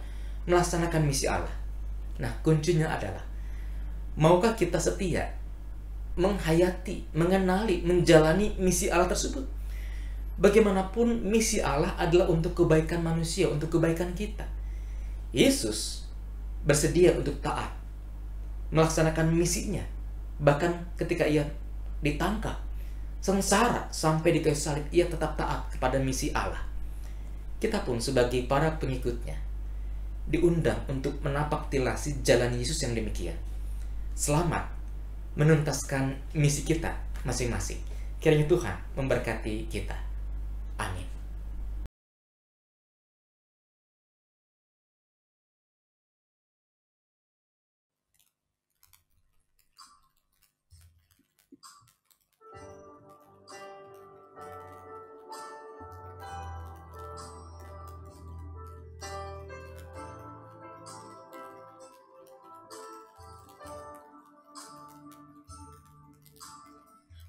melaksanakan misi Allah. Nah, kuncinya adalah, maukah kita setia menghayati, mengenali, menjalani misi Allah tersebut? Bagaimanapun misi Allah adalah untuk kebaikan manusia, untuk kebaikan kita. Yesus bersedia untuk taat, melaksanakan misinya. Bahkan ketika ia ditangkap, sengsara sampai di kayu salib, ia tetap taat kepada misi Allah. Kita pun sebagai para pengikutnya diundang untuk menapaktilasi jalan Yesus yang demikian. Selamat menuntaskan misi kita masing-masing. Kiranya Tuhan memberkati kita. Amin.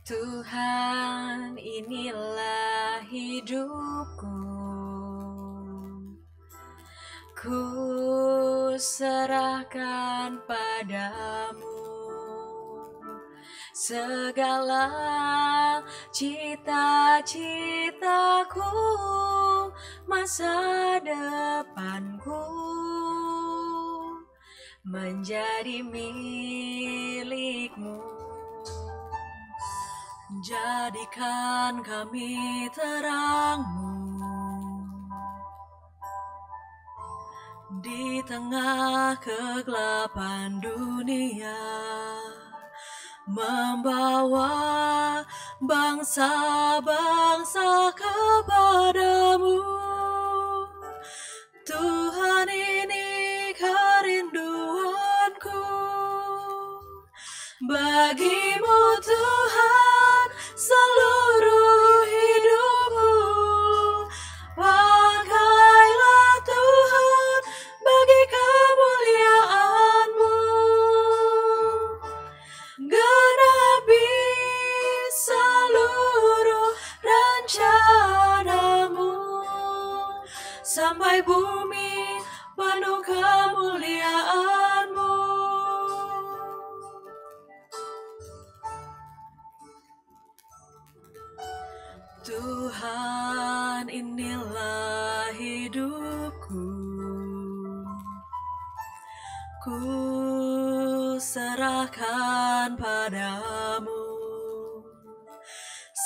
Tuhan, inilah hidupku. Ku serahkan padamu segala cita-citaku, masa depanku menjadi milikmu. Jadikan kami terangmu di tengah kegelapan dunia, membawa bangsa-bangsa kepadamu. Tuhan, ini kerinduanku, bagimu Tuhan seluruh hidupku. Pakailah Tuhan bagi kemuliaan-Mu, genapi seluruh rencana-Mu, sampai bumi penuh kemuliaan-Mu. Tuhan, inilah hidupku. Ku serahkan padamu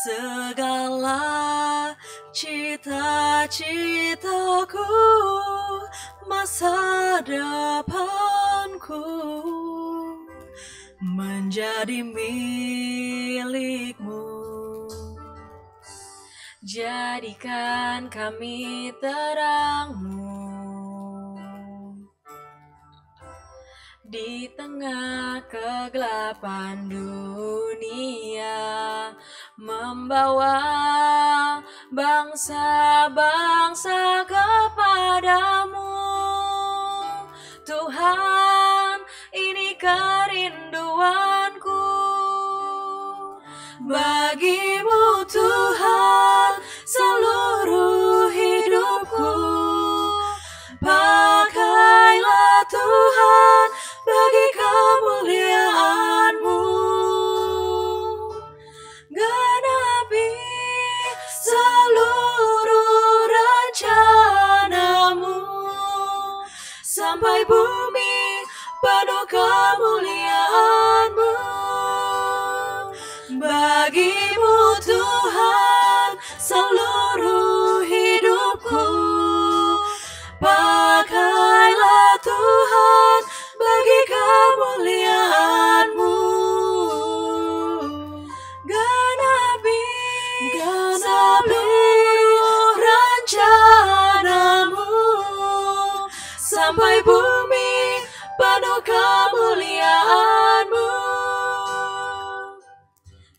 segala cita-citaku, masa depanku menjadi milikmu. Jadikan kami terangmu di tengah kegelapan dunia, membawa bangsa-bangsa kepadamu. Tuhan, ini kerinduanku, bagimu Tuhan seluruh hidupku. Pakailah Tuhan bagi kemuliaan-Mu, genapi seluruh rencana-Mu, sampai bumi penuh kemuliaan-Mu. Bagimu Tuhan seluruh hidupku. Pakailah Tuhan bagi kemuliaan-Mu, genapi seluruh rencana-Mu, sampai bumi penuh kemuliaan-Mu,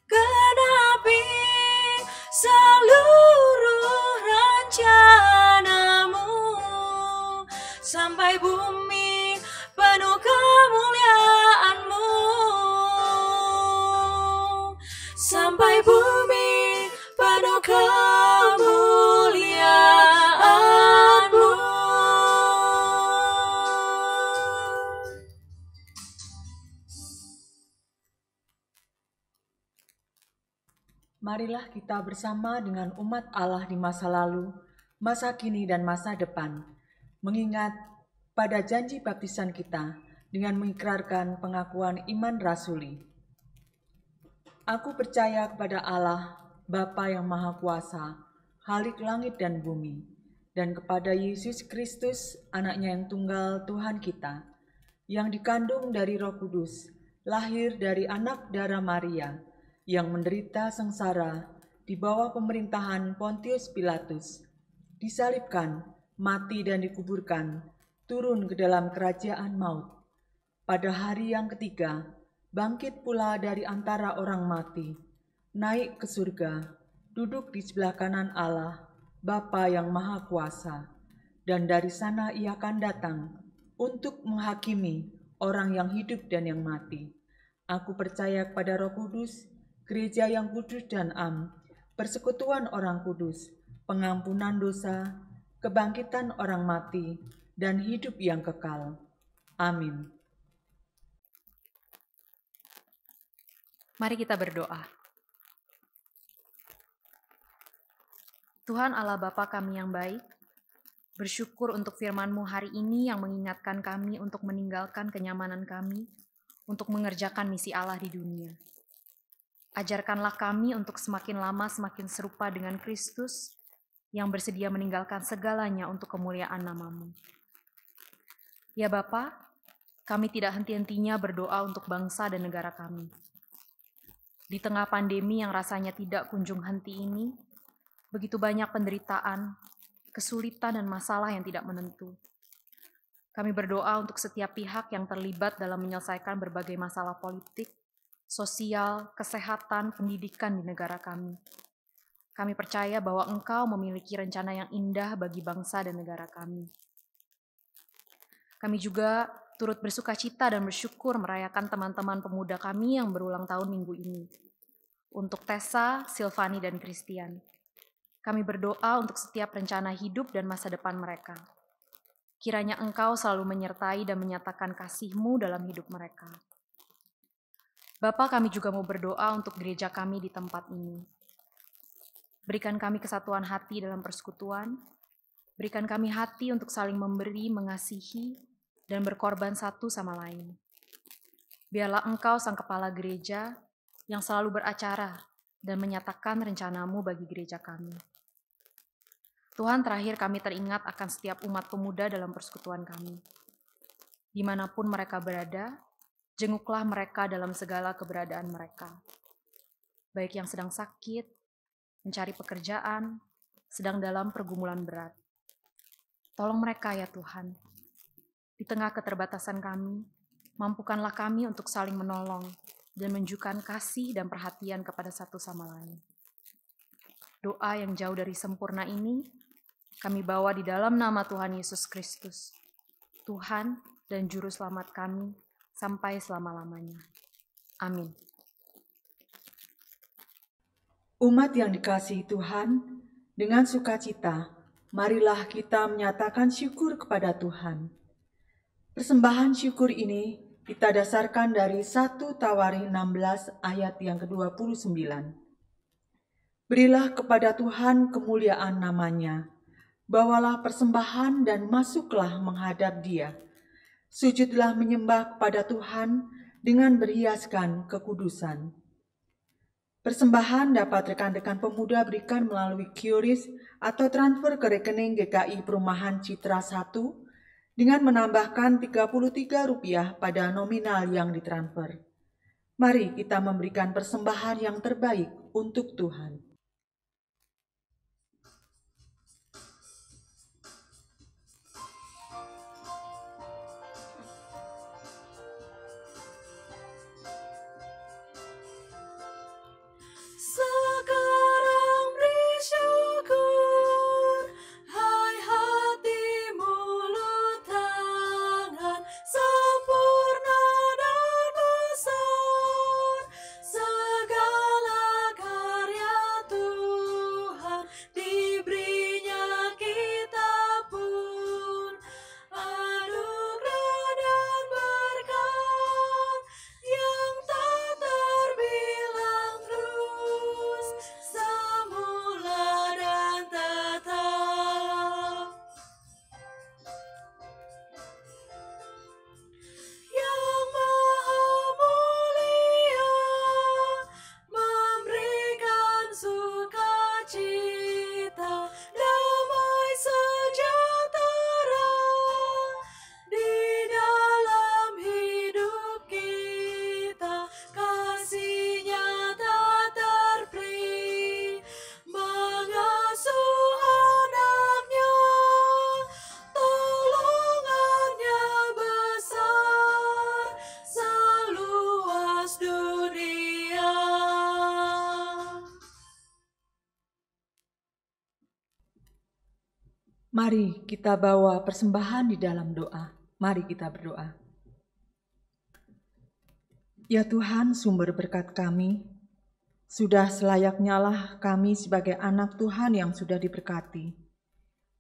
genapi seluruh rencana-Mu, sampai bumi penuh kemuliaan-Mu, sampai bumi penuh kemuliaan-Mu. Marilah kita bersama dengan umat Allah di masa lalu, masa kini dan masa depan, mengingat pada janji baptisan kita dengan mengikrarkan pengakuan iman rasuli. Aku percaya kepada Allah, Bapa yang Maha Kuasa, Khalik langit dan bumi, dan kepada Yesus Kristus, anaknya yang tunggal Tuhan kita, yang dikandung dari Roh Kudus, lahir dari anak darah Maria, yang menderita sengsara di bawah pemerintahan Pontius Pilatus, disalibkan, mati dan dikuburkan, turun ke dalam kerajaan maut. Pada hari yang ketiga, bangkit pula dari antara orang mati, naik ke surga, duduk di sebelah kanan Allah, Bapa yang Maha Kuasa, dan dari sana ia akan datang untuk menghakimi orang yang hidup dan yang mati. Aku percaya kepada Roh Kudus, gereja yang kudus dan am, persekutuan orang kudus, pengampunan dosa, kebangkitan orang mati, dan hidup yang kekal. Amin. Mari kita berdoa. Tuhan Allah Bapa kami yang baik, bersyukur untuk firman-Mu hari ini yang mengingatkan kami untuk meninggalkan kenyamanan kami, untuk mengerjakan misi Allah di dunia. Ajarkanlah kami untuk semakin lama semakin serupa dengan Kristus, yang bersedia meninggalkan segalanya untuk kemuliaan nama-Mu. Ya Bapa, kami tidak henti-hentinya berdoa untuk bangsa dan negara kami. Di tengah pandemi yang rasanya tidak kunjung henti ini, begitu banyak penderitaan, kesulitan dan masalah yang tidak menentu. Kami berdoa untuk setiap pihak yang terlibat dalam menyelesaikan berbagai masalah politik, sosial, kesehatan, pendidikan di negara kami. Kami percaya bahwa Engkau memiliki rencana yang indah bagi bangsa dan negara kami. Kami juga turut bersukacita dan bersyukur merayakan teman-teman pemuda kami yang berulang tahun minggu ini. Untuk Tessa, Silvani, dan Christian. Kami berdoa untuk setiap rencana hidup dan masa depan mereka. Kiranya Engkau selalu menyertai dan menyatakan kasih-Mu dalam hidup mereka. Bapa, kami juga mau berdoa untuk gereja kami di tempat ini. Berikan kami kesatuan hati dalam persekutuan. Berikan kami hati untuk saling memberi, mengasihi, dan berkorban satu sama lain. Biarlah Engkau Sang Kepala Gereja yang selalu beracara dan menyatakan rencana-Mu bagi gereja kami. Tuhan, terakhir kami teringat akan setiap umat pemuda dalam persekutuan kami. Dimanapun mereka berada, jenguklah mereka dalam segala keberadaan mereka. Baik yang sedang sakit, mencari pekerjaan, sedang dalam pergumulan berat. Tolong mereka ya Tuhan. Di tengah keterbatasan kami, mampukanlah kami untuk saling menolong dan menunjukkan kasih dan perhatian kepada satu sama lain. Doa yang jauh dari sempurna ini, kami bawa di dalam nama Tuhan Yesus Kristus, Tuhan dan Juru Selamat kami, sampai selama-lamanya. Amin. Umat yang dikasihi Tuhan, dengan sukacita, marilah kita menyatakan syukur kepada Tuhan. Persembahan syukur ini kita dasarkan dari 1 Tawarin 16 ayat yang ke-29. Berilah kepada Tuhan kemuliaan namanya, bawalah persembahan dan masuklah menghadap Dia. Sujudlah menyembah kepada Tuhan dengan berhiaskan kekudusan. Persembahan dapat rekan-rekan pemuda berikan melalui QRIS atau transfer ke rekening GKI Perumahan Citra 1 dengan menambahkan Rp33 pada nominal yang ditransfer. Mari kita memberikan persembahan yang terbaik untuk Tuhan. Sekarang beri syukur, hai hati mulut tangan, sempurna dan besar, segala karya Tuhan, diberinya kita pun, anugerah dan berkat yang tak terbilang terus, semula dan tetap. Yang Maha Mulia memberikan sukacita, damai sejahtera di dalam hidup kita, kasih-Nya tak terperi, mengasuh anak-Nya, tolongan-Nya besar, seluas dunia. Mari kita bawa persembahan di dalam doa. Mari kita berdoa. Ya Tuhan, sumber berkat kami, Sudah selayaknya lah kami sebagai anak Tuhan yang sudah diberkati.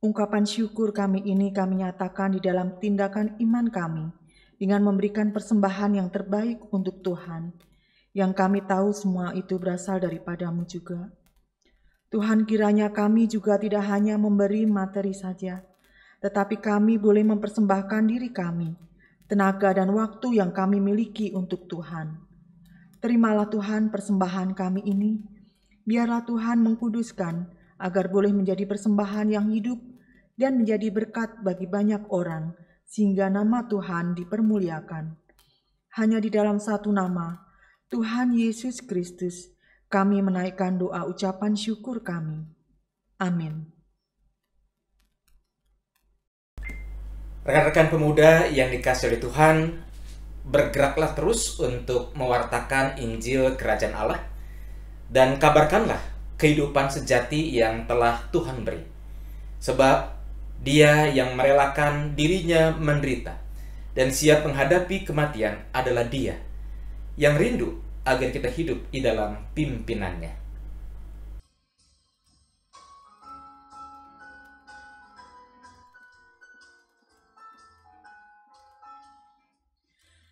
Ungkapan syukur kami ini kami nyatakan di dalam tindakan iman kami dengan memberikan persembahan yang terbaik untuk Tuhan, yang kami tahu semua itu berasal daripada-Mu juga. Tuhan, kiranya kami juga tidak hanya memberi materi saja, tetapi kami boleh mempersembahkan diri kami, tenaga dan waktu yang kami miliki untuk Tuhan. Terimalah Tuhan persembahan kami ini, biarlah Tuhan mengkuduskan agar boleh menjadi persembahan yang hidup dan menjadi berkat bagi banyak orang, sehingga nama Tuhan dipermuliakan. Hanya di dalam satu nama, Tuhan Yesus Kristus, kami menaikkan doa ucapan syukur kami. Amin. Rekan-rekan pemuda yang dikasihi oleh Tuhan, bergeraklah terus untuk mewartakan Injil Kerajaan Allah dan kabarkanlah kehidupan sejati yang telah Tuhan beri. Sebab Dia yang merelakan dirinya menderita dan siap menghadapi kematian adalah Dia yang rindu agar kita hidup di dalam pimpinannya.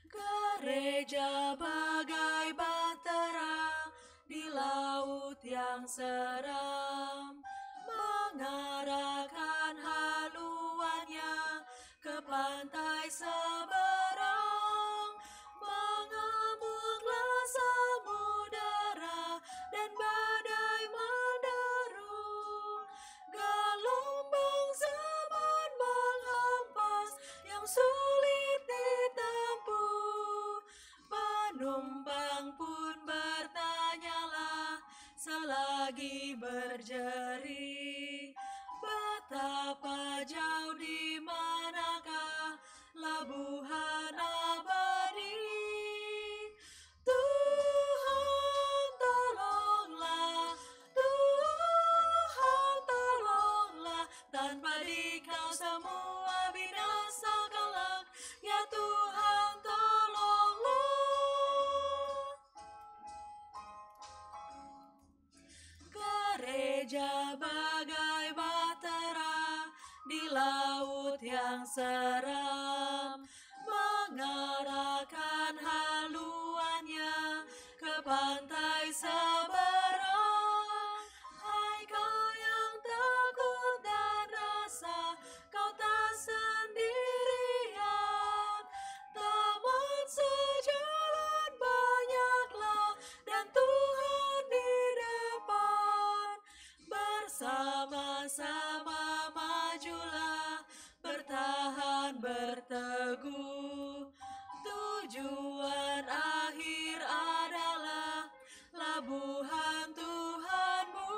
Gereja bagai bahtera di laut yang seram, mengarahkan haluannya ke pantai seberang. Mengamuklah samudera dan badai menderu, gelombang zaman menghampas yang sulit ditempuh. Penumpang pun bertanyalah selagi berjeri, betapa jauh di manakah labuhan abadi. Tuhan tolonglah, Tuhan tolonglah, tanpa Dikau semua binasa kelak. Ya Tuhan tolonglah. Gereja bagai bahtera di laut yang seram, mengarahkan haluannya ke pantai seberang. Hai kau yang takut dan rasa kau tak sendirian, teman sejalan banyaklah dan Tuhan di depan. Bersama-sama majulah, bertahan berteguh. Tujuan akhir adalah labuhan Tuhanmu.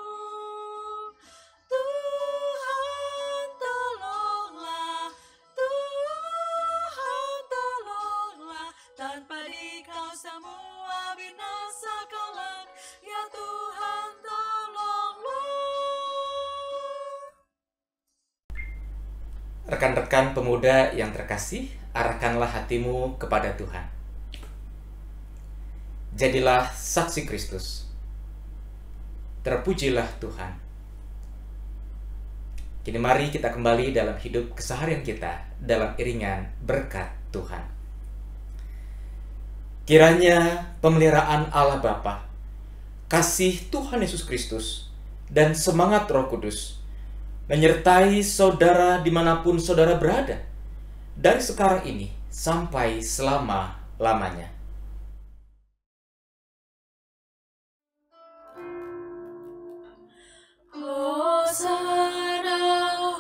Tuhan tolonglah, Tuhan tolonglah, tanpa Dikau semua binasa kelak. Ya Tuhan tolonglah. Rekan-rekan pemuda yang terkasih, arahkanlah hatimu kepada Tuhan. Jadilah saksi Kristus. Terpujilah Tuhan. Kini mari kita kembali dalam hidup keseharian kita dalam iringan berkat Tuhan. Kiranya pemeliharaan Allah Bapa, kasih Tuhan Yesus Kristus, dan semangat Roh Kudus menyertai saudara dimanapun saudara berada, dari sekarang ini sampai selama-lamanya. Hosana,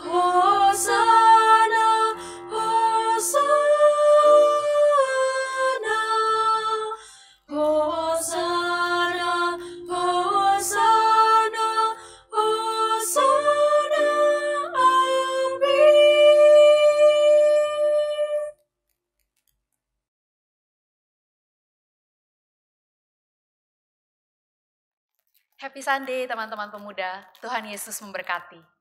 Hosana, Hosana, Hosana, Hosana, Hosana, amin. Happy Sunday teman-teman pemuda, Tuhan Yesus memberkati.